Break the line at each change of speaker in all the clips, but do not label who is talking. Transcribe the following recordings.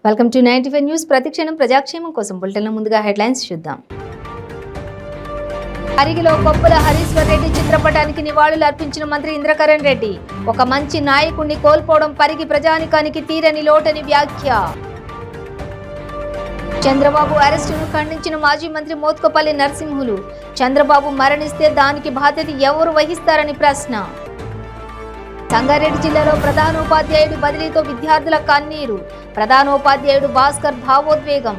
Welcome to 95 news. ప్రతిక్షణం ప్రజాక్షేమం కోసం బులెటిన్ల ముందుగా హెడ్లైన్స్ చూద్దాం. పరిగిలో కొప్పుల హరీశ్వర్ రెడ్డి చిత్రపటానికి నివాళులు అర్పించిన మంత్రి ఇంద్రకరణ్ రెడ్డి. ఒక మంచి నాయకుడిని కోల్పోవడం పరిగి ప్రజానికానికి తీరని లోటని వ్యాఖ్య. చంద్రబాబు అరెస్టును ఖండించిన మాజీ మంత్రి మోత్కుపల్లి నరసింహులు. చంద్రబాబు మరణిస్తే దానికి బాధ్యత ఎవరు వహిస్తారని ప్రశ్న. సంగారెడ్డి జిల్లాలో ప్రధానోపాధ్యాయుడి బదిలీతో విద్యార్థుల కన్నీరు. ప్రధానోపాధ్యాయుడు భాస్కర్ భావోద్వేగం.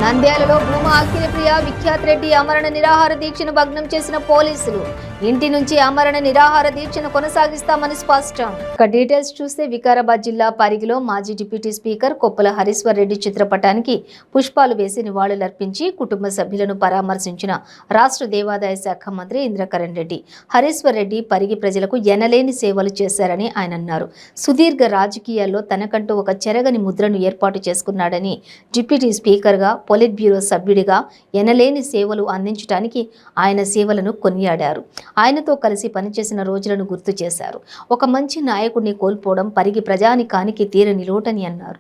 నంద్యాలలో భూమా అఖిలప్రియ విఖ్యాత్ రెడ్డి అమరణ నిరాహార దీక్షను భగ్నం చేసిన పోలీసులు. ఇంటి నుంచి అమరణ నిరాహార దీక్షను కొనసాగిస్తామని స్పష్టం. ఇక డీటెయిల్స్ చూస్తే వికారాబాద్ జిల్లా పరిగిలో మాజీ డిప్యూటీ స్పీకర్ కొప్పుల హరీశ్వర్ రెడ్డి చిత్రపటానికి పుష్పాలు వేసి నివాళులర్పించి కుటుంబ సభ్యులను పరామర్శించిన రాష్ట్ర దేవాదాయ శాఖ మంత్రి ఇంద్రకరణ్ రెడ్డి. హరీశ్వర్ రెడ్డి పరిగి ప్రజలకు ఎనలేని సేవలు చేశారని ఆయన అన్నారు. సుదీర్ఘ రాజకీయాల్లో తనకంటూ ఒక చెరగని ముద్రను ఏర్పాటు చేసుకున్నాడని, డిప్యూటీ స్పీకర్గా పొలిట్ బ్యూరో సభ్యుడిగా ఎనలేని సేవలు అందించడానికి ఆయన సేవలను కొనియాడారు. ఆయనతో కలిసి పనిచేసిన రోజులను గుర్తు చేశారు. ఒక మంచి నాయకుడిని కోల్పోవడం పరిగి ప్రజానికానికి తీరని లోటని అన్నారు.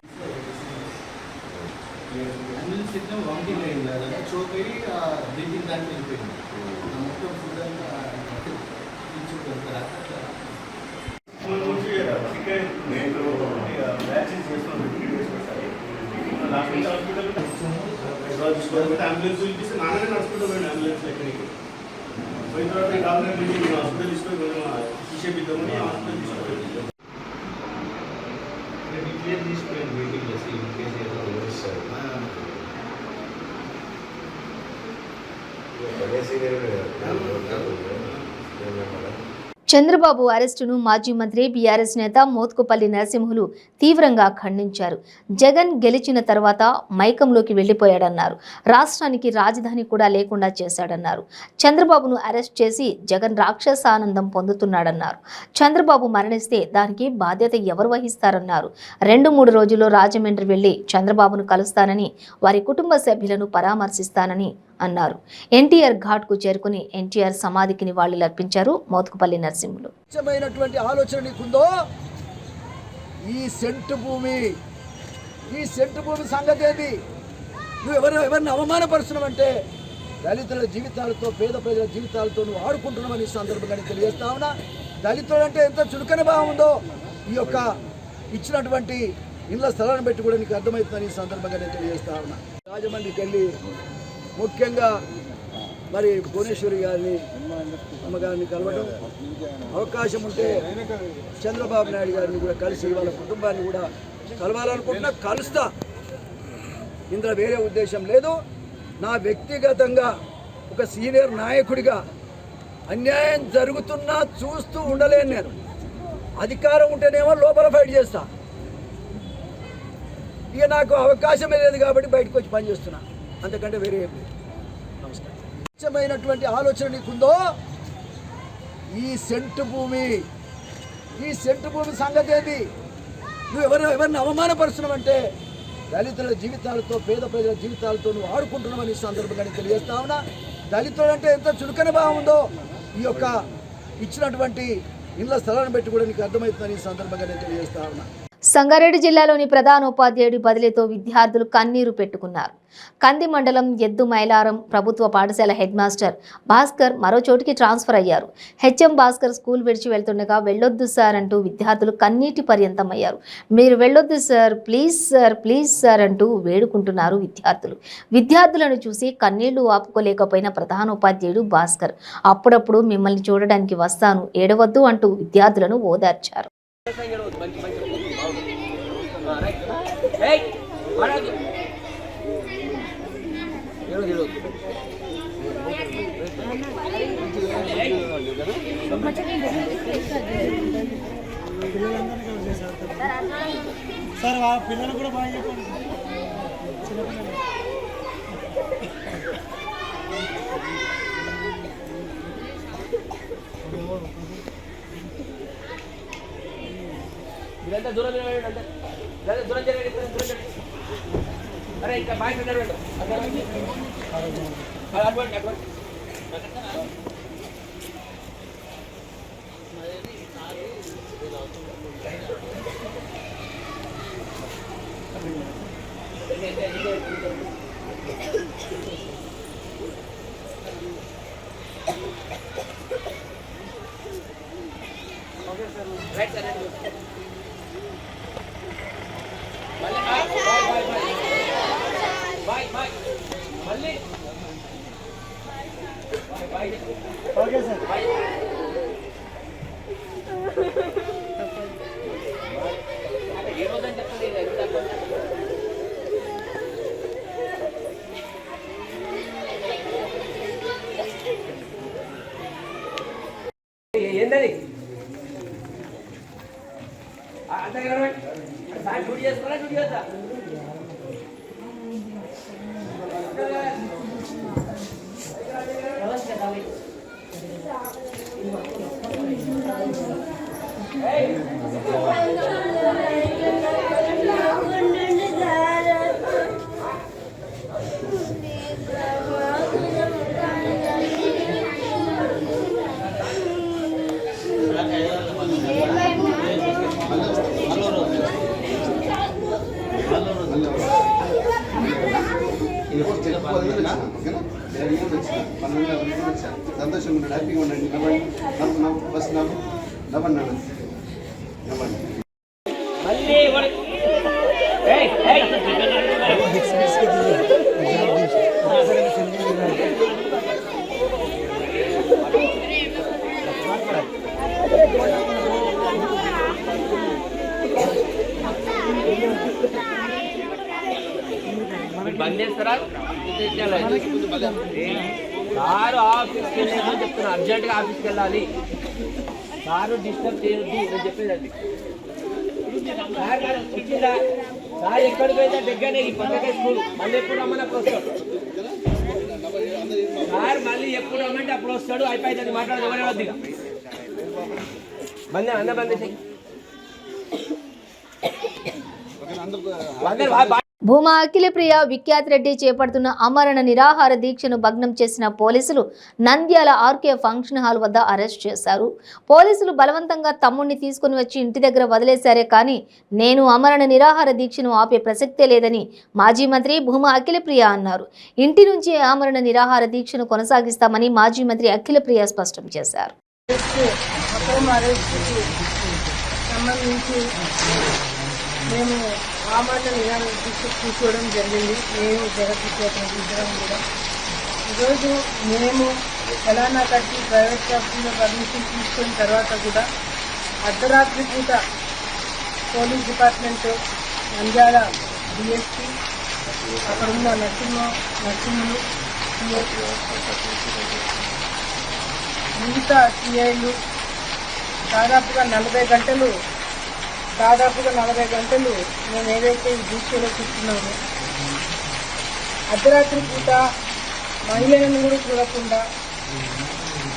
చంద్రబాబు అరెస్టును మాజీ మంత్రి బీఆర్ఎస్ నేత మోత్కుపల్లి నరసింహులు తీవ్రంగా ఖండించారు. జగన్ గెలిచిన తర్వాత మైకంలోకి వెళ్లిపోయాడన్నారు. రాష్ట్రానికి రాజధాని కూడా లేకుండా చేశాడన్నారు. చంద్రబాబును అరెస్ట్ చేసి జగన్ రాక్షసానందం పొందుతున్నాడన్నారు. చంద్రబాబు మరణిస్తే దానికి బాధ్యత ఎవరు వహిస్తారన్నారు. 2-3 రోజుల్లో రాజమండ్రి వెళ్లి చంద్రబాబును కలుస్తానని, వారి కుటుంబ సభ్యులను పరామర్శిస్తానని అన్నారు. ఎన్టీఆర్ ఘాట్ కు చేరుకుని ఎన్టీఆర్ సమాధికి నివాళులర్పించారు మోత్కుపల్లి నరసింహులు.
ఆలోచన నీకుందో ఈ సెంటు భూమి సంగతి ఏది? నువ్వు ఎవరిని అవమానపరుస్తున్నావంటే దళితుల జీవితాలతో, పేద ప్రజల జీవితాలతో నువ్వు ఆడుకుంటున్నావని ఈ సందర్భంగా తెలియజేస్తా ఉన్నా. దళితులు అంటే ఎంత చులకన భావం ఉందో ఈ యొక్క ఇచ్చినటువంటి ఇళ్ల స్థలాన్ని పెట్టి కూడా నీకు అర్థమవుతుందని ఈ సందర్భంగా నేను తెలియజేస్తా ఉన్నా. రాజమండ్రికి వెళ్ళి ముఖ్యంగా మరి భువనేశ్వరి గారిని, అమ్మగారిని కలవడం, అవకాశం ఉంటే చంద్రబాబు నాయుడు గారిని కూడా కలిసి వాళ్ళ కుటుంబాన్ని కూడా కలవాలనుకుంటున్నా. కలుస్తా. ఇందులో వేరే ఉద్దేశం లేదు. నా వ్యక్తిగతంగా ఒక సీనియర్ నాయకుడిగా అన్యాయం జరుగుతున్నా చూస్తూ ఉండలేను. నేను అధికారం ఉంటేనేమో లోపల ఫైట్ చేస్తా. ఇక నాకు అవకాశమే లేదు కాబట్టి బయటకు వచ్చి పనిచేస్తున్నా. అంతకంటే వేరే ఏం లేదు. నమస్కారం. ముఖ్యమైనటువంటి ఆలోచన నీకుందో ఈ సెంటు భూమి సంగతి ఏది? నువ్వు ఎవరిని అవమానపరుస్తున్నావంటే దళితుల జీవితాలతో, పేద ప్రజల జీవితాలతో నువ్వు ఆడుకుంటున్నావని ఈ సందర్భంగా నేను తెలియజేస్తా ఉన్నా. దళితులు అంటే ఎంత చులకన భావం ఉందో ఈ యొక్క ఇచ్చినటువంటి ఇళ్ల స్థలాన్ని పెట్టి కూడా నీకు అర్థమవుతుందని ఈ సందర్భంగా నేను తెలియజేస్తా ఉన్నా.
సంగారెడ్డి జిల్లాలోని ప్రధానోపాధ్యాయుడి బదిలీతో విద్యార్థులు కన్నీరు పెట్టుకున్నారు. కంది మండలం ఎద్దు మైలారం ప్రభుత్వ పాఠశాల హెడ్ మాస్టర్ భాస్కర్ మరో చోటికి ట్రాన్స్ఫర్ అయ్యారు. హెచ్ఎం భాస్కర్ స్కూల్ విడిచి వెళ్తుండగా వెళ్ళొద్దు సార్ అంటూ విద్యార్థులు కన్నీటి పర్యంతమయ్యారు. మీరు వెళ్ళొద్దు sir, please sir, please sir అంటూ వేడుకుంటున్నారు విద్యార్థులు. విద్యార్థులను చూసి కన్నీళ్లు ఆపుకోలేకపోయిన ప్రధానోపాధ్యాయుడు భాస్కర్ అప్పుడప్పుడు మిమ్మల్ని చూడడానికి వస్తాను, ఏడవద్దు అంటూ విద్యార్థులను ఓదార్చారు.
సార్ ఆ పిల్లలు కూడా బాగా చెప్పండి.
మీరంతా దూరం దూరం జరగండి. అరే ఇంకా బాయ్ అటువంటి రైట్ సార్ మళ్ళీ బాయ్ బాయ్ బాయ్ మళ్ళీ బాయ్
ఓకే సార్.
బాయ్ ఏ రోజని చెప్తుంది ఏంటది అంత సార్ డ్యూటీ చేసుకోవాలా డ్యూటీ చేస్తా
సంతోషంగా ఉన్నాడు, హ్యాపీగా ఉండండి. నవ్వండి, ఫస్ట్ నవ్వండి.
మళ్ళీ బంద్ చేస్తారా సారు ఆఫీస్కి వెళ్ళేదో చెప్తున్నా, అర్జెంట్గా ఆఫీస్కి వెళ్ళాలి, సారు డిస్టర్బ్ చేయొద్దు నేను చెప్పేది అది. సార్ ఎక్కడికి పోయినా దగ్గరనే ఈ పక్కకే స్కూల్, మళ్ళీ ఎప్పుడు రమ్మని అప్పుడు వస్తాడు సార్, మళ్ళీ ఎప్పుడు రమ్మంటే అప్పుడు వస్తాడు, అయిపోయింది మాట్లాడదు ఎవరే వద్దిగా బంద్ అన్న బంద్ చేసి
భూమా అఖిలప్రియ విఖ్యాత్ రెడ్డి చేపడుతున్న ఆమరణ నిరాహార దీక్షను భగ్నం చేసిన పోలీసులు నంద్యాల ఆర్కే ఫంక్షన్ హాల్ వద్ద అరెస్ట్ చేశారు. పోలీసులు బలవంతంగా తమ్ముడిని తీసుకుని వచ్చి ఇంటి దగ్గర వదిలేశారే కానీ నేను ఆమరణ నిరాహార దీక్షను ఆపే ప్రసక్తే లేదని మాజీ మంత్రి భూమా అఖిలప్రియ అన్నారు. ఇంటి నుంచి ఆమరణ నిరాహార దీక్షను కొనసాగిస్తామని మాజీ మంత్రి అఖిలప్రియ స్పష్టం చేశారు.
మేము ఆమరణ నిరాహార దీక్ష తీసుకోవడం జరిగింది. మేము జగద్విద్యార్థం కూడా ఈరోజు మేము తెలంగాణ కట్టి ప్రైవేట్ కంపెనీలో పర్మిషన్ తీసుకున్న తర్వాత కూడా అర్ధరాత్రి పూట పోలీస్ డిపార్ట్మెంట్, నంద్యాల డిఎస్పీ, అక్కడ ఉన్న నర్సింహులు, మిగతా సిఐలు దాదాపుగా 40 గంటలు మేము ఏదైతే ఈ దీక్షలో కూర్చున్నామో అర్ధరాత్రి పూట మహిళలను కూడా చూడకుండా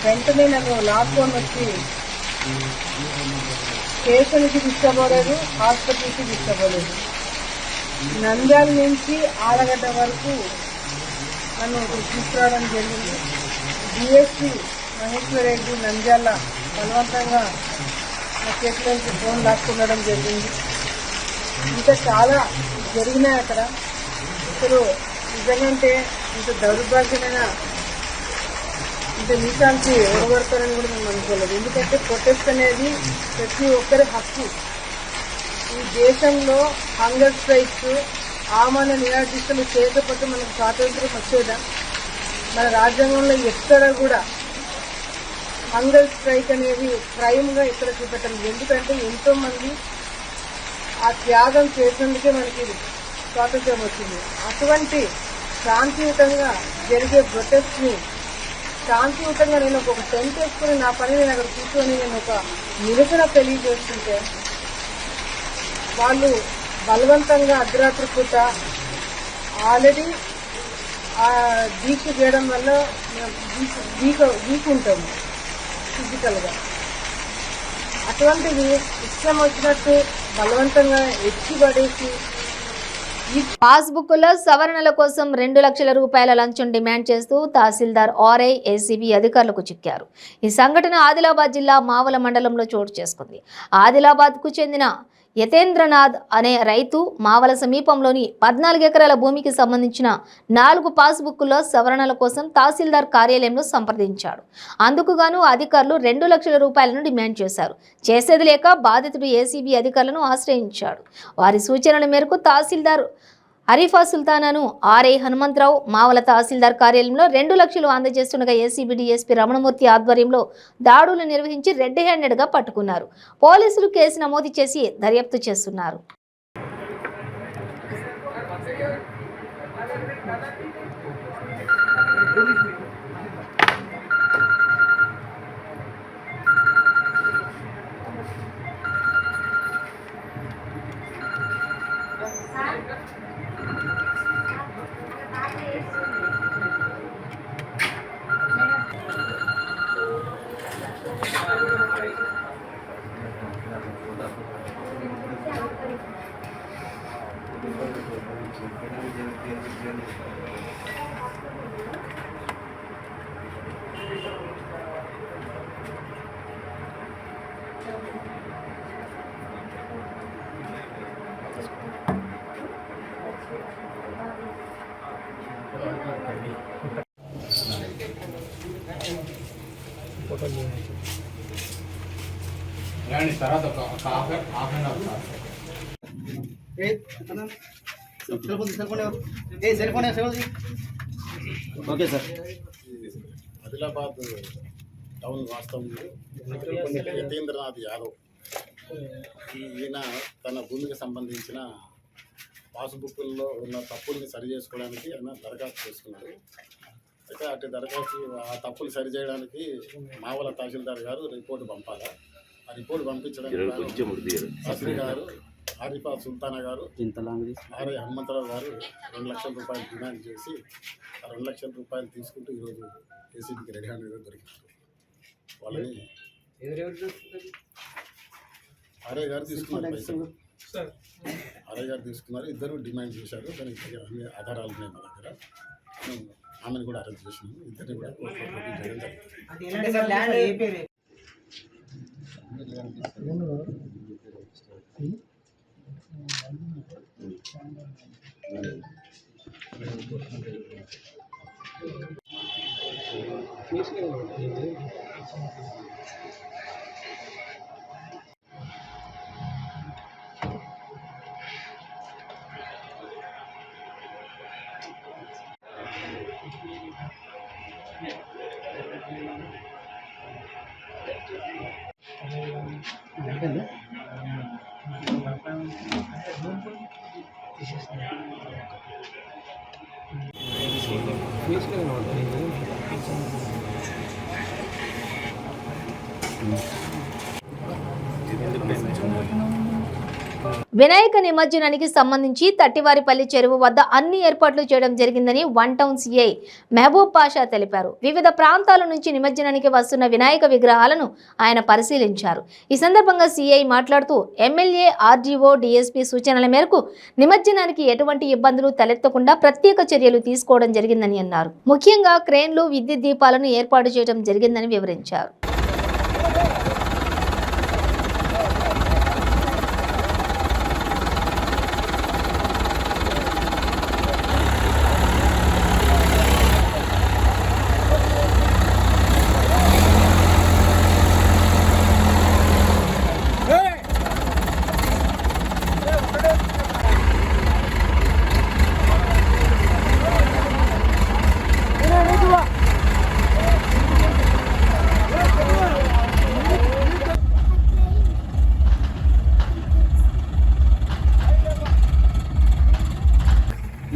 వెంటనే నన్ను లాక్కొని వచ్చి స్టేషన్కి తీసుకుపోలేదు, హాస్పిటల్కి తీసుకుపోలేదు. నంద్యాల నుంచి ఆలగడ్డ వరకు నన్ను తీసుకురావడం జరిగింది. డిఎస్పీ మహేశ్వర్ రెడ్డి నంద్యాల బలవంతంగా నా చేతిలోంచి ఫోన్ లాక్కుండడం జరిగింది. ఇంకా చాలా జరిగినాయి అక్కడ. అసలు నిజంగాంటే ఇంత దౌర్భాగ్యమైన ఇంత నీచానికి ఓడగొడతారని కూడా మేము అనుకోలేదు. ఎందుకంటే ప్రొటెస్ట్ అనేది ప్రతి ఒక్కరి హక్కు. ఈ దేశంలో హంగర్ స్ట్రైక్స్, ఆమరణ నిరాదీక్షలు చేయకపోతే మనకు స్వాతంత్రం వచ్చేదా? మన రాజ్యాంగంలో ఎక్కడ కూడా హంగర్ స్ట్రైక్ అనేది క్రైమ్గా ఇక్కడ చూపెట్టండి. ఎందుకంటే ఎంతో మంది ఆ త్యాగం చేసినందుకే మనకి స్వాతంత్ర్యం వచ్చింది. అటువంటి శాంతియుతంగా జరిగే ప్రొటెస్ట్ని శాంతియుతంగా నేను ఒక టెంట్ వేసుకుని నా పని నేను అక్కడ కూర్చొని నేను ఒక నిరసన తెలియజేస్తుంటే వాళ్ళు బలవంతంగా అర్ధరాత్రి పూట ఆల్రెడీ ఆ దీక్ష చేయడం వల్ల వీక్ ఉంటాము ఫిజికల్గా. అటువంటిది ఇష్టం వచ్చినట్టు బలవంతంగా ఎక్కి పడేసి
పాస్బుక్లో సవరణల కోసం 2 లక్షల రూపాయల లంచం డిమాండ్ చేస్తూ తహసీల్దార్ ఆర్ఐ ఏసీబీ అధికారులకు చిక్కారు. ఈ సంఘటన ఆదిలాబాద్ జిల్లా మావల మండలంలో చోటు చేసుకుంది. ఆదిలాబాద్కు చెందిన యతేంద్రనాథ్ అనే రైతు మావల సమీపంలోని 14 ఎకరాల భూమికి సంబంధించిన 4 పాస్బుక్ల్లో సవరణల కోసం తహసీల్దార్ కార్యాలయంలో సంప్రదించాడు. అందుకు గాను అధికారులు 2 లక్షల రూపాయలను డిమాండ్ చేశారు. చేసేది లేక బాధితుడు ఏసీబీ అధికారులను ఆశ్రయించాడు. వారి సూచనల మేరకు తహసీల్దార్ అరీఫా సుల్తానాను ఆర్ఐ హనుమంతరావు మావల తహసీల్దార్ కార్యాలయంలో 2 లక్షలు అందజేస్తుండగా ఏసీబీ డీఎస్పీ రమణమూర్తి ఆధ్వర్యంలో దాడులు నిర్వహించి రెడ్ హ్యాండెడ్గా పట్టుకున్నారు. పోలీసులు కేసు నమోదు చేసి దర్యాప్తు చేస్తున్నారు.
తర్వాత ఒక half an hour
okay sir.
Adilabad town వాస్తవంలో యతేంద్రనాథ్ యాదవ్ ఈయన తన భూమికి సంబంధించిన పాస్బుక్ల్లో ఉన్న తప్పుల్ని సరి చేసుకోవడానికి ఆయన దరఖాస్తు చేసుకున్నాడు. అయితే అటు దరఖాస్తు ఆ తప్పులు సరిచేయడానికి మావల తహసీల్దార్ గారు రిపోర్టు పంపాలి. ఆ రిపోర్టు పంపించడానికి శాస్త్రి గారు ఆరిఫా సుల్తానా గారు ఆర్ఐ హనుమంతరావు గారు 2 లక్షల రూపాయలు డిమాండ్ చేసి ఆ 2 లక్షల రూపాయలు తీసుకుంటూ ఈరోజు ఏసీబీకి రెడీ హ్యాండ్గా దొరికినారు. వాళ్ళని ఆర్ఐ గారు తీసుకున్నారు, ఆర్ఐ గారు తీసుకున్నారు. ఇద్దరు డిమాండ్ చేశారు. దానికి అన్ని ఆధారాలు ఉన్నాయి మా దగ్గర. ఆమెను కూడా అరెస్ట్ చేసినాము. ఇద్దరిని కూడా కోర్టులో ప్రొడ్యూస్ చేయడం జరిగింది.
వినాయక నిమజ్జనానికి సంబంధించి తట్టివారిపల్లి చెరువు వద్ద అన్ని ఏర్పాట్లు చేయడం జరిగిందని 1 టౌన్ సిఐ మహబూబ్ పాషా తెలిపారు. వివిధ ప్రాంతాల నుంచి నిమజ్జనానికి వస్తున్న వినాయక విగ్రహాలను ఆయన పరిశీలించారు. ఈ సందర్భంగా సిఐ మాట్లాడుతూ ఎమ్మెల్యే, ఆర్డీఓ, డీఎస్పీ సూచనల మేరకు నిమజ్జనానికి ఎటువంటి ఇబ్బందులు తలెత్తకుండా ప్రత్యేక చర్యలు తీసుకోవడం జరిగిందని అన్నారు. ముఖ్యంగా క్రేన్లు, విద్యుత్ దీపాలను ఏర్పాటు చేయడం జరిగిందని వివరించారు.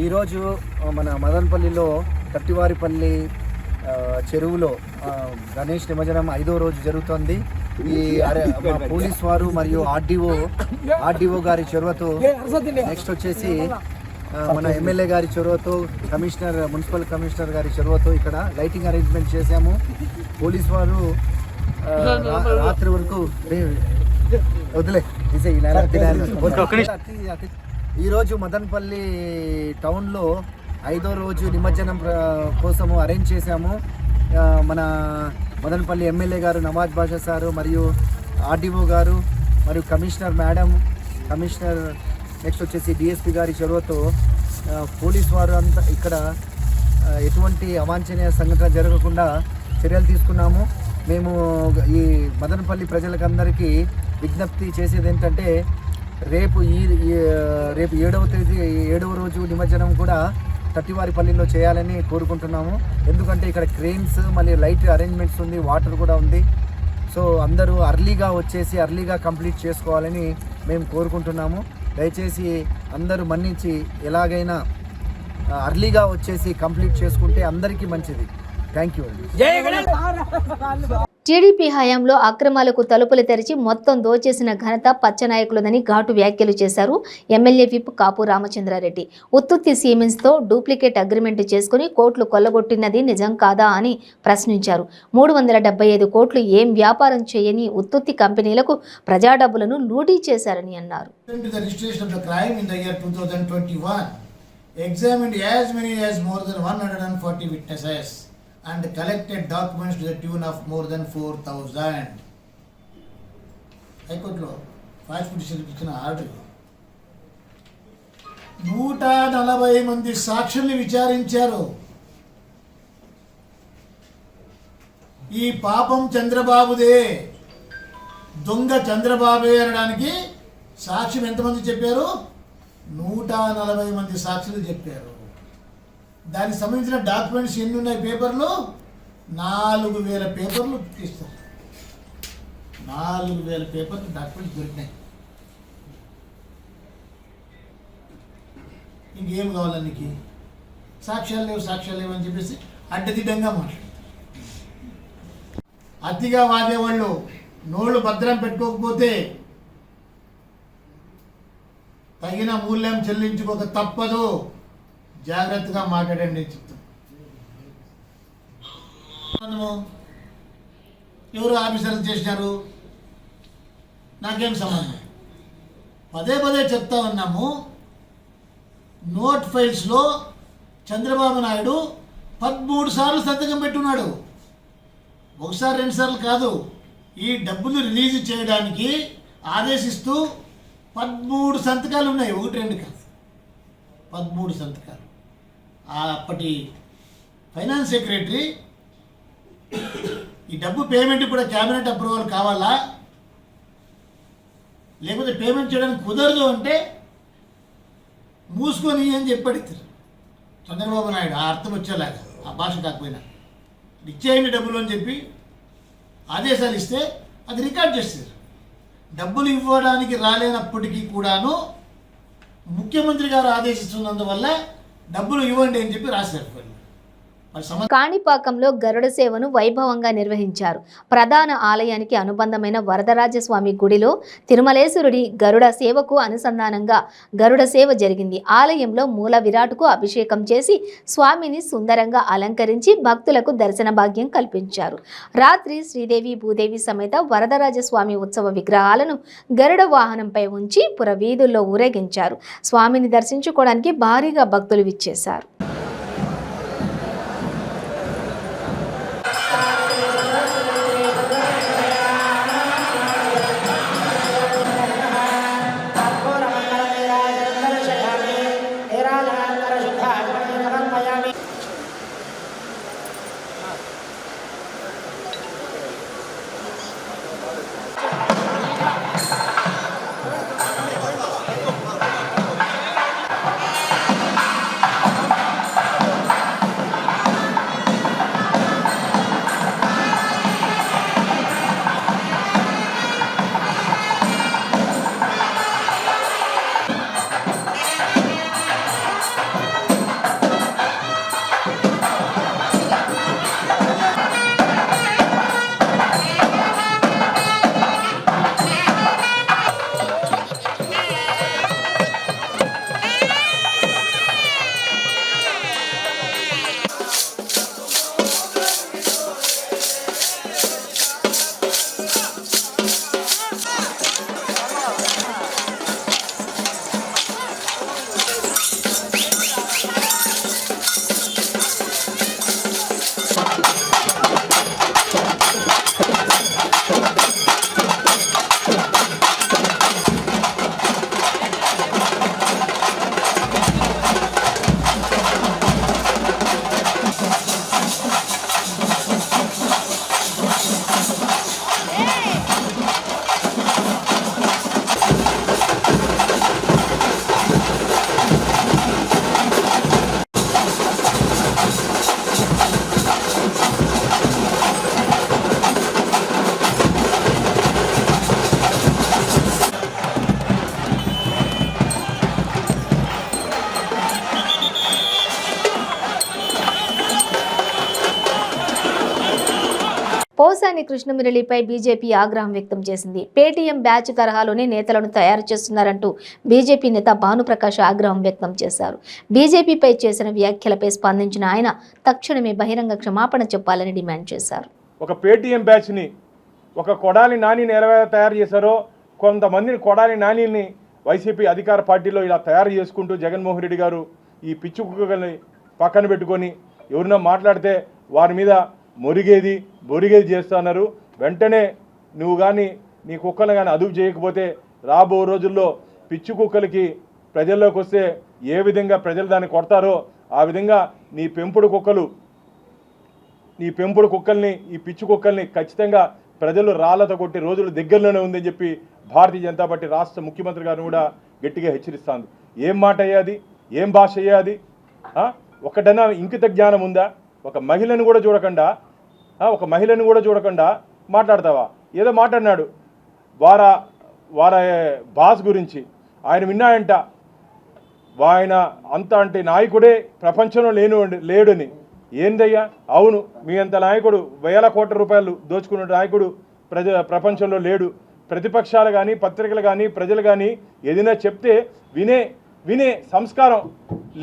ఈరోజు మన మదనపల్లిలో తట్టివారిపల్లి చెరువులో గణేష్ నిమజ్జనం 5వ రోజు జరుగుతోంది. ఈ పోలీస్ వారు మరియు ఆర్డీఓ గారి చొరవతో, నెక్స్ట్ వచ్చేసి మన ఎమ్మెల్యే గారి చొరవతో, మున్సిపల్ కమిషనర్ గారి చొరవతో ఇక్కడ లైటింగ్ అరేంజ్మెంట్ చేశాము. పోలీస్ వారు రాత్రి వరకు వదిలే ఈరోజు మదనపల్లి టౌన్లో 5వ రోజు నిమజ్జనం కోసము అరేంజ్ చేశాము. మన మదనపల్లి ఎమ్మెల్యే గారు నవాజ్ బాషా సారు మరియు ఆర్డీఓ గారు మరియు కమిషనర్ మేడం కమిషనర్ నెక్స్ట్ వచ్చేసి డిఎస్పీ గారి చొరవతో పోలీస్ వారు అంతా ఇక్కడ ఎటువంటి అవాంఛనీయ సంఘటన జరగకుండా చర్యలు తీసుకున్నాము. మేము ఈ మదనపల్లి ప్రజలకందరికీ విజ్ఞప్తి చేసేది ఏంటంటే రేపు 7వ తేదీ 7వ రోజు నిమజ్జనం కూడా తట్టివారిపల్లిలో చేయాలని కోరుకుంటున్నాము. ఎందుకంటే ఇక్కడ క్రెయిన్స్ మళ్ళీ లైట్ అరేంజ్మెంట్స్ ఉంది, వాటర్ కూడా ఉంది. సో అందరూ అర్లీగా వచ్చేసి అర్లీగా కంప్లీట్ చేసుకోవాలని మేము కోరుకుంటున్నాము. దయచేసి అందరూ మన్నించి ఎలాగైనా అర్లీగా వచ్చేసి కంప్లీట్ చేసుకుంటే అందరికీ మంచిది. థ్యాంక్ యూ అండి.
టీడీపీ హయాంలో అక్రమాలకు తలుపులు తెరిచి మొత్తం దోచేసిన ఘనత పచ్చనాయకులదని ఘాటు వ్యాఖ్యలు చేశారు ఎమ్మెల్యే విప్ కాపు రామచంద్రారెడ్డి. ఉత్తుత్తి సిమెంట్స్తో డూప్లికేట్ అగ్రిమెంట్ చేసుకుని కోట్లు కొల్లగొట్టినది నిజం కాదా అని ప్రశ్నించారు. 375 కోట్లు ఏం వ్యాపారం చేయని ఉత్తుత్తి కంపెనీలకు ప్రజా డబ్బులను లూటీ చేశారని అన్నారు.
Examined as many as more than 140 witnesses and collected documents to the tune of more than 4,000. హైకోర్టులో ఫాస్ట్ పిటిషన్ ఇచ్చిన ఆర్డర్ 140 మంది సాక్షుల్ని విచారించారు. ఈ పాపం చంద్రబాబుదే, దొంగ చంద్రబాబే అనడానికి సాక్ష్యం ఎంతమంది చెప్పారు? 140 మంది సాక్షులు చెప్పారు. దానికి సంబంధించిన డాక్యుమెంట్స్ ఎన్ని ఉన్నాయి? పేపర్లు 4,000 పేపర్లు తీస్తారు. 4,000 పేపర్లు డాక్యుమెంట్స్ దొరికినాయి. ఇంకేం కావాలి నీకు? సాక్ష్యాలు లేవు అని చెప్పేసి అడ్డదిడ్డంగా మాట్లాడు. అతిగా వాదేవాళ్ళు నోళ్ళు భద్రం పెట్టుకోకపోతే తగిన మూల్యం చెల్లించుకోక తప్పదు. జాగ్రత్తగా మాట్లాడండి చెప్తాను. ఎవరు ఆఫీసర్లు చేసినారు? నాకేం సంబంధం? పదే చెప్తా ఉన్నాము. నోట్ ఫైల్స్లో చంద్రబాబు నాయుడు 13 సార్లు సంతకం పెట్టున్నాడు. ఒకసారి 2 సార్లు కాదు. ఈ డబ్బులు రిలీజ్ చేయడానికి ఆదేశిస్తూ 13 సంతకాలు ఉన్నాయి. 1, 2 కాదు, 13 సంతకాలు. అప్పటి ఫైనాన్స్ సెక్రటరీ ఈ డబ్బు పేమెంట్ కూడా క్యాబినెట్ అప్రూవల్ కావాలా, లేకపోతే పేమెంట్ చేయడానికి కుదరదు అంటే మూసుకొని అని చెప్పాడు చంద్రబాబు నాయుడు. ఆ అర్థం వచ్చేలాగా, ఆ భాష కాకపోయినా ఇచ్చేయండి డబ్బులు అని చెప్పి ఆదేశాలు ఇస్తే అది రికార్డ్ చేస్తారు. డబ్బులు ఇవ్వడానికి రాలేనప్పటికీ కూడాను ముఖ్యమంత్రి గారు ఆదేశిస్తున్నందువల్ల డబ్బులు ఇవ్వండి అని చెప్పి రాశారు.
కాణిపాకంలో గరుడ సేవను వైభవంగా నిర్వహించారు. ప్రధాన ఆలయానికి అనుబంధమైన వరదరాజస్వామి గుడిలో తిరుమలేశ్వరుడి గరుడ సేవకు అనుసంధానంగా గరుడ సేవ జరిగింది. ఆలయంలో మూల విరాట్కు అభిషేకం చేసి స్వామిని సుందరంగా అలంకరించి భక్తులకు దర్శన భాగ్యం కల్పించారు. రాత్రి శ్రీదేవి భూదేవి సమేత వరదరాజస్వామి ఉత్సవ విగ్రహాలను గరుడ వాహనంపై ఉంచి పురవీధుల్లో ఊరేగించారు. స్వామిని దర్శించుకోవడానికి భారీగా భక్తులు విచ్చేశారు. పోసాని కృష్ణమురళిపై బీజేపీ ఆగ్రహం వ్యక్తం చేసింది. పేటీఎం బ్యాచ్ తరహాలోనే నేతలను తయారు చేస్తున్నారంటూ బీజేపీ నేత భానుప్రకాష్ ఆగ్రహం వ్యక్తం చేశారు. బీజేపీపై చేసిన వ్యాఖ్యలపై స్పందించిన ఆయన తక్షణమే బహిరంగ క్షమాపణ చెప్పాలని డిమాండ్ చేశారు.
ఒక పేటీఎం బ్యాచ్ని ఒక కొడాలి నానిని ఎలా తయారు చేశారో కొంతమందిని కొడాలి నానిని వైసీపీ అధికార పార్టీలో ఇలా తయారు చేసుకుంటూ జగన్మోహన్ రెడ్డి గారు ఈ పిచ్చి కుక్కల్ని పక్కన పెట్టుకొని ఎవరైనా మాట్లాడితే వారి మీద బొరిగేది చేస్తున్నారు. వెంటనే నువ్వు కానీ నీ కుక్కలు కానీ అదుపు చేయకపోతే రాబో రోజుల్లో పిచ్చి కుక్కలకి ప్రజల్లోకి వస్తే ఏ విధంగా ప్రజలు దాన్ని కొడతారో ఆ విధంగా నీ పెంపుడు కుక్కల్ని ఈ పిచ్చి కుక్కల్ని ఖచ్చితంగా ప్రజలు రాళ్లతో కొట్టి రోజులు దగ్గరలోనే ఉందని చెప్పి భారతీయ జనతా పార్టీ రాష్ట్ర ముఖ్యమంత్రి గారిని కూడా గట్టిగా హెచ్చరిస్తుంది. ఏం మాట అయ్యాది, ఏం భాష అయ్యాది? ఒకటన్నా ఇంకిత జ్ఞానం ఉందా? ఒక మహిళను కూడా చూడకుండా మాట్లాడతావా? ఏదో మాట్లాడినాడు వారి బాస్ గురించి. ఆయన విన్నాయంట ఆయన అంత అంటే నాయకుడే ప్రపంచంలో లేడని. ఏందయ్యా? అవును, మీ అంత నాయకుడు వేల కోట్ల రూపాయలు దోచుకున్న నాయకుడు ప్రపంచంలో లేడు. ప్రతిపక్షాలు కానీ పత్రికలు కానీ ప్రజలు కానీ ఏదైనా చెప్తే వినే సంస్కారం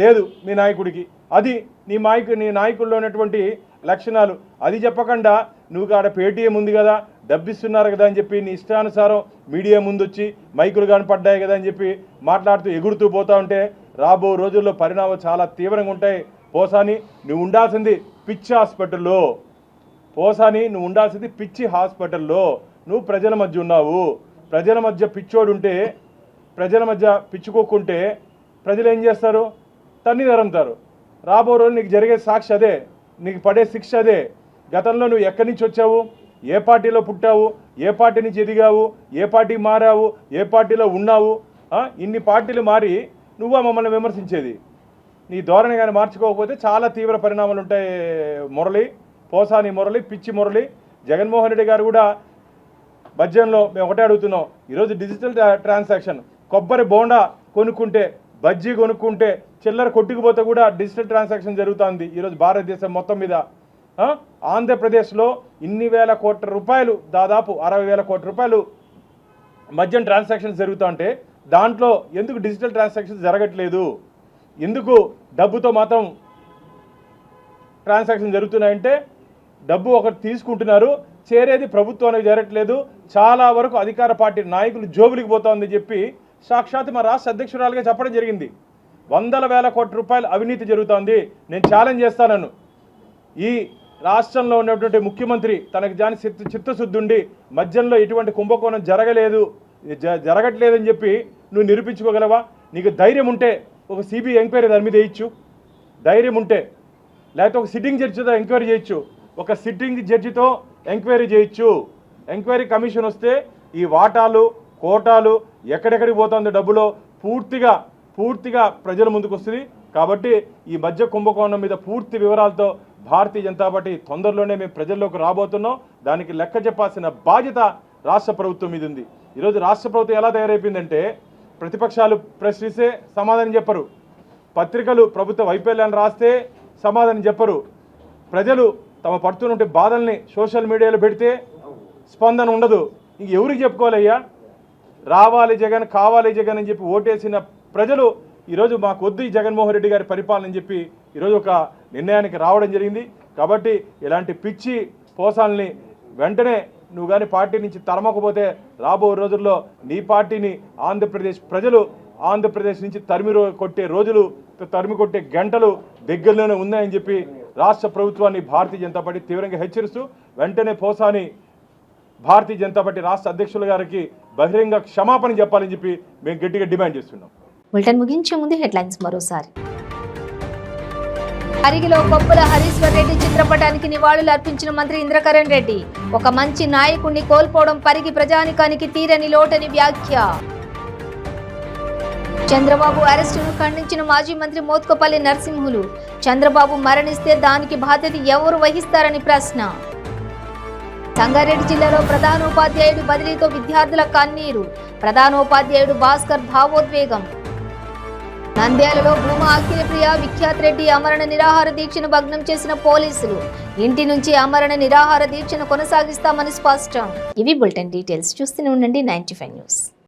లేదు మీ నాయకుడికి. అది నీ నాయకుల్లో ఉన్నటువంటి లక్షణాలు. అది చెప్పకుండా నువ్వు కాడ పేటీఎం ఉంది కదా, డబ్బిస్తున్నారు కదా అని చెప్పి నీ ఇష్టానుసారం మీడియా ముందు వచ్చి మైకులు కానీ పడ్డాయి కదా అని చెప్పి మాట్లాడుతూ ఎగురుతూ పోతా ఉంటే రాబో రోజుల్లో పరిణామాలు చాలా తీవ్రంగా ఉంటాయి. పోసాని నువ్వు ఉండాల్సింది పిచ్చి హాస్పిటల్లో. నువ్వు ప్రజల మధ్య ఉన్నావు. ప్రజల మధ్య పిచ్చోడు ఉంటే, ప్రజల మధ్య పిచ్చుకోకుంటే ప్రజలు ఏం చేస్తారు? తన్ని తరంతారు. రాబో రోజు నీకు జరిగే సాక్షి అదే, నీకు పడే శిక్ష అదే. గతంలో నువ్వు ఎక్కడి నుంచి వచ్చావు, ఏ పార్టీలో పుట్టావు, ఏ పార్టీ నుంచి ఎదిగావు, ఏ పార్టీ మారావు, ఏ పార్టీలో ఉన్నావు? ఇన్ని పార్టీలు మారి నువ్వు మమ్మల్ని విమర్శించేది. నీ ధోరణి కానీ మార్చుకోకపోతే చాలా తీవ్ర పరిణామాలు ఉంటాయి. పోసాని మురళి, పిచ్చి మురళి. జగన్మోహన్ రెడ్డి గారు కూడా బడ్జెట్లో మేము ఒకటే అడుగుతున్నాం. ఈరోజు డిజిటల్ ట్రాన్సాక్షన్, కొబ్బరి బోండా కొనుక్కుంటే, బజ్జీ కొనుక్కుంటే, చిల్లర కొట్టుకుపోతే కూడా డిజిటల్ ట్రాన్సాక్షన్ జరుగుతుంది ఈరోజు భారతదేశం మొత్తం మీద. ఆంధ్రప్రదేశ్లో ఇన్ని వేల కోట్ల రూపాయలు, దాదాపు 60,000 కోట్ల రూపాయలు మద్యం ట్రాన్సాక్షన్స్ జరుగుతూ ఉంటే దాంట్లో ఎందుకు డిజిటల్ ట్రాన్సాక్షన్ జరగట్లేదు? ఎందుకు డబ్బుతో మాత్రం ట్రాన్సాక్షన్ జరుగుతున్నాయంటే డబ్బు ఒకటి తీసుకుంటున్నారు, చేరేది ప్రభుత్వానికి జరగట్లేదు. చాలా వరకు అధికార పార్టీ నాయకులు జోబులికి పోతోందని చెప్పి సాక్షాత్ మా రాష్ట్ర అధ్యక్షురాలుగా చెప్పడం జరిగింది. 100,000 కోట్ల రూపాయలు అవినీతి జరుగుతోంది. నేను ఛాలెంజ్ చేస్తానను, ఈ రాష్ట్రంలో ఉన్నటువంటి ముఖ్యమంత్రి తనకు జాని చిత్తశుద్ధి ఉండి మద్యంలో ఎటువంటి కుంభకోణం జరగట్లేదని చెప్పి నువ్వు నిరూపించుకోగలవా? నీకు ధైర్యం ఉంటే ఒక సిబిఐ ఎంక్వైరీ దాని మీద వేయచ్చు, ధైర్యం ఉంటే. లేకపోతే ఒక సిట్టింగ్ జడ్జితో ఎంక్వైరీ చేయొచ్చు, ఒక సిట్టింగ్ జడ్జితో ఎంక్వైరీ చేయొచ్చు. ఎంక్వైరీ కమిషన్ వస్తే ఈ వాటాలు కోటాలు ఎక్కడెక్కడికి పోతుందో డబ్బులో పూర్తిగా ప్రజల ముందుకు వస్తుంది. కాబట్టి ఈ మధ్య కుంభకోణం మీద పూర్తి వివరాలతో భారతీయ జనతా పార్టీ తొందరలోనే మేము ప్రజల్లోకి రాబోతున్నాం. దానికి లెక్క చెప్పాల్సిన బాధ్యత రాష్ట్ర ప్రభుత్వం మీద ఉంది. ఈరోజు రాష్ట్ర ప్రభుత్వం ఎలా తయారైపోయిందంటే ప్రతిపక్షాలు ప్రశ్నిస్తే సమాధానం చెప్పరు, పత్రికలు ప్రభుత్వ వైఫల్యాన్ని రాస్తే సమాధానం చెప్పరు, ప్రజలు తమ పడుతున్న బాధల్ని సోషల్ మీడియాలో పెడితే స్పందన ఉండదు. ఇంక ఎవరికి చెప్పుకోవాలయ్యా? రావాలి జగన్, కావాలి జగన్ అని చెప్పి ఓటేసిన ప్రజలు ఈరోజు మాకు వద్దు ఈ జగన్మోహన్ రెడ్డి గారి పరిపాలన అని చెప్పి ఈరోజు ఒక నిర్ణయానికి రావడం జరిగింది. కాబట్టి ఇలాంటి పిచ్చి పోసాలని వెంటనే నువ్వు కానీ పార్టీ నుంచి తరమకపోతే రాబో రోజుల్లో నీ పార్టీని ఆంధ్రప్రదేశ్ ప్రజలు ఆంధ్రప్రదేశ్ నుంచి తరిమి కొట్టే గంటలు దగ్గరలోనే ఉన్నాయని చెప్పి రాష్ట్ర ప్రభుత్వాన్ని భారతీయ జనతా పార్టీ తీవ్రంగా హెచ్చరిస్తూ వెంటనే పోసాని భారతీయ జనతా పార్టీ రాష్ట్ర అధ్యక్షుల గారికి బహిరంగ క్షమాపణ చెప్పాలని చెప్పి మేము గట్టిగా డిమాండ్ చేస్తున్నాం.
బులెటిన్ ముగించే ముందు హెడ్లైన్స్ మరోసారి. పరిగిలో కొప్పుల హరీశ్వర్ రెడ్డి చిత్రపటానికి నివాళులు అర్పించిన మంత్రి ఇంద్రకరణ్ రెడ్డి. ఒక మంచి నాయకుడిని కోల్పోవడం పరిగి ప్రజానికానికి తీరని లోటని వ్యాఖ్య. చంద్రబాబు అరెస్టును ఖండించిన మాజీ మంత్రి మోత్కోపల్లి నరసింహులు. చంద్రబాబు మరణిస్తే దానికి బాధ్యత ఎవరు వహిస్తారని ప్రశ్న. సంగారెడ్డి జిల్లాలో ప్రధానోపాధ్యాయుడి బదిలీతో విద్యార్థుల కన్నీరు. ప్రధానోపాధ్యాయుడు భాస్కర్ భావోద్వేగం. నంద్యాలలో భూమా అఖిలప్రియ విఖ్యాత్ రెడ్డి అమరణ నిరాహార దీక్షను భగ్నం చేసిన పోలీసులు. ఇంటి నుంచి ఆమరణ నిరాహార దీక్షను కొనసాగిస్తామని స్పష్టం. ఇవి బులెటిన్ డీటెయిల్స్. చూస్తూనే ఉండండి 95 న్యూస్.